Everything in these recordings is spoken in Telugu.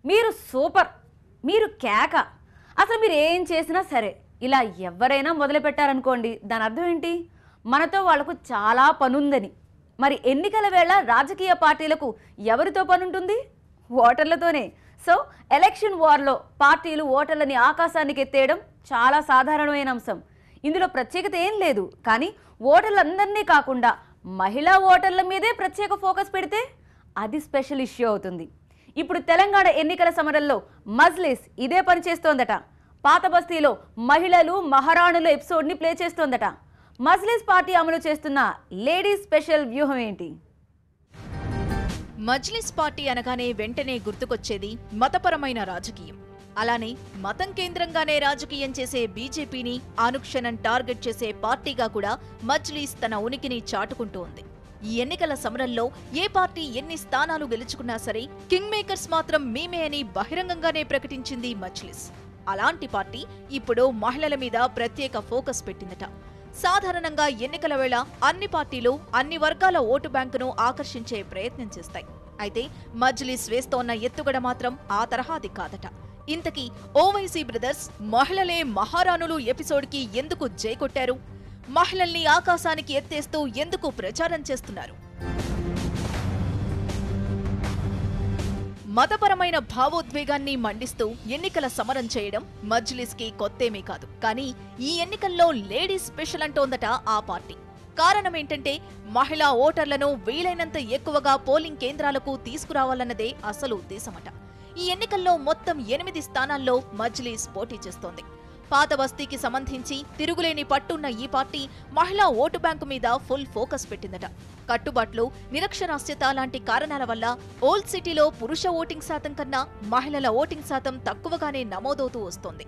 మీరు సూపర్, మీరు కేక, అసలు మీరు ఏం చేసినా సరే ఇలా ఎవరైనా మొదలు పెట్టారనుకోండి, దాని అర్థం ఏంటి? మనతో వాళ్లకు చాలా పనుందని. మరి ఎన్నికల వేళ రాజకీయ పార్టీలకు ఎవరితో పనుంటుంది? ఓటర్లతోనే. సో ఎలక్షన్ వార్లో పార్టీలు ఓటర్లని ఆకాశానికి ఎత్తేయడం చాలా సాధారణమైన అంశం. ఇందులో ప్రత్యేకత ఏం లేదు. కానీ ఓటర్లందరినీ కాకుండా మహిళా ఓటర్ల మీదే ప్రత్యేక ఫోకస్ పెడితే అది స్పెషల్ ఇష్యూ అవుతుంది. ఇప్పుడు తెలంగాణ ఎన్నికల సమరంలో మజ్లిస్ ఇదే పని చేస్తోందట. పాత బస్తీలో మహిళలు మహారాణుల ఎపిసోడ్ని ప్లే చేస్తోందట. మజ్లిస్ పార్టీ అమలు చేస్తున్న లేడీస్ స్పెషల్ వ్యూహం ఏంటి? మజ్లిస్ పార్టీ అనగానే వెంటనే గుర్తుకొచ్చేది మతపరమైన రాజకీయం. అలానే మతం కేంద్రంగానే రాజకీయం చేసే బీజేపీని అనుక్షణం టార్గెట్ చేసే పార్టీగా కూడా మజ్లిస్ తన ఉనికిని చాటుకుంటూ ఉంది. ఈ ఎన్నికల సమరంలో ఏ పార్టీ ఎన్ని స్థానాలు గెలుచుకున్నా సరే కింగ్ మేకర్స్ మాత్రం మేమే అని బహిరంగంగానే ప్రకటించింది మజ్లిస్. అలాంటి పార్టీ ఇప్పుడు మహిళల మీద ప్రత్యేక ఫోకస్ పెట్టిందట. సాధారణంగా ఎన్నికల వేళ అన్ని పార్టీలు అన్ని వర్గాల ఓటు బ్యాంకును ఆకర్షించే ప్రయత్నం చేస్తాయి. అయితే మజ్లిస్ వేస్తోన్న ఎత్తుగడ మాత్రం ఆ తరహాది కాదట. ఇంతకీ ఓవైసీ బ్రదర్స్ మహిళలే మహారాణులు ఎపిసోడ్కి ఎందుకు జై కొట్టారు? మహిళల్ని ఆకాశానికి ఎత్తేస్తూ ఎందుకు ప్రచారం చేస్తున్నారు? మతపరమైన భావోద్వేగాన్ని మండిస్తూ ఎన్నికల సమరం చేయడం మజ్లిస్కి కొత్తేమీ కాదు. కానీ ఈ ఎన్నికల్లో లేడీస్ స్పెషల్ అంటోందట ఆ పార్టీ. కారణమేంటంటే మహిళా ఓటర్లను వీలైనంత ఎక్కువగా పోలింగ్ కేంద్రాలకు తీసుకురావాలన్నదే అసలు ఉద్దేశమట. ఈ ఎన్నికల్లో మొత్తం 8 స్థానాల్లో మజ్లిస్ పోటీ చేస్తోంది. పాత బస్తీకి సంబంధించి తిరుగులేని పట్టున్న ఈ పార్టీ మహిళా ఓటు బ్యాంకు మీద ఫుల్ ఫోకస్ పెట్టిందట. కట్టుబాట్లు, నిరక్షరాస్యత లాంటి కారణాల వల్ల ఓల్డ్ సిటీలో పురుష ఓటింగ్ శాతం కన్నా మహిళల ఓటింగ్ శాతం తక్కువగానే నమోదవుతూ వస్తోంది.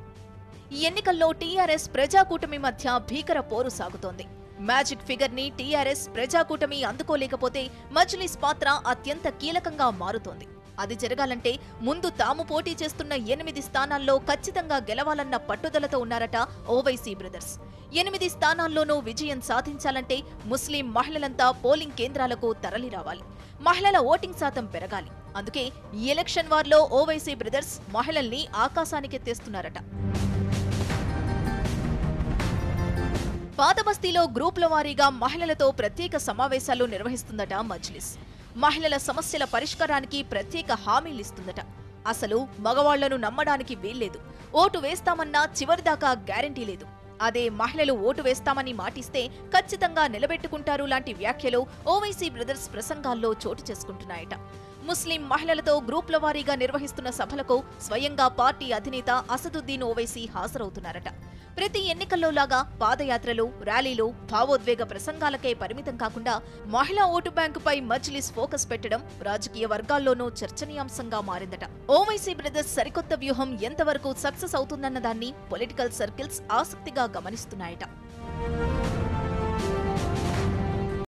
ఈ ఎన్నికల్లో టీఆర్ఎస్ ప్రజాకూటమి మధ్య భీకర పోరు సాగుతోంది. మ్యాజిక్ ఫిగర్ ని టీఆర్ఎస్ ప్రజాకూటమి అందుకోలేకపోతే మజ్లిస్ పాత్ర అత్యంత కీలకంగా మారుతోంది. అది జరగాలంటే ముందు తాము పోటీ చేస్తున్న 8 స్థానాల్లో ఖచ్చితంగా గెలవాలన్న పట్టుదలతో ఉన్నారట ఓవైసీ బ్రదర్స్. 8 స్థానాల్లోనూ విజయం సాధించాలంటే ముస్లిం మహిళలంతా పోలింగ్ కేంద్రాలకు తరలిరావాలి. మహిళల ఓటింగ్ శాతం పెరగాలి. అందుకే ఈ ఎలక్షన్ వార్లో ఓవైసీ బ్రదర్స్ మహిళల్ని ఆకాశానికెత్తేస్తున్నారట. పాత బస్తీలో గ్రూపుల వారీగా మహిళలతో ప్రత్యేక సమావేశాలు నిర్వహిస్తుందట మజ్లిస్. మహిళల సమస్యల పరిష్కారానికి ప్రత్యేక హామీలిస్తుందట. అసలు మగవాళ్లను నమ్మడానికి వీల్లేదు. ఓటు వేస్తామన్నా చివరిదాకా గ్యారంటీ లేదు. అదే మహిళలు ఓటు వేస్తామని మాటిస్తే ఖచ్చితంగా నిలబెట్టుకుంటారు లాంటి వ్యాఖ్యలు ఓవైసీ బ్రదర్స్ ప్రసంగాల్లో చోటు చేసుకుంటున్నాయట. ముస్లిం మహిళలతో గ్రూపుల వారీగా నిర్వహిస్తున్న సభలకు స్వయంగా పార్టీ అధినేత అసదుద్దీన్ ఓవైసీ హాజరవుతున్నారట. ప్రతి ఎన్నికల్లోలాగా పాదయాత్రలు, ర్యాలీలు, భావోద్వేగ ప్రసంగాలకే పరిమితం కాకుండా మహిళా ఓటు బ్యాంకుపై మజ్లిస్ ఫోకస్ పెట్టడం రాజకీయ వర్గాల్లోనూ చర్చనీయాంశంగా మారిందట. ఓవైసీ బ్రదర్స్ సరికొత్త వ్యూహం ఎంతవరకు సక్సెస్ అవుతుందన్న దాన్ని పొలిటికల్ సర్కిల్స్ ఆసక్తిగా గమనిస్తున్నాయట.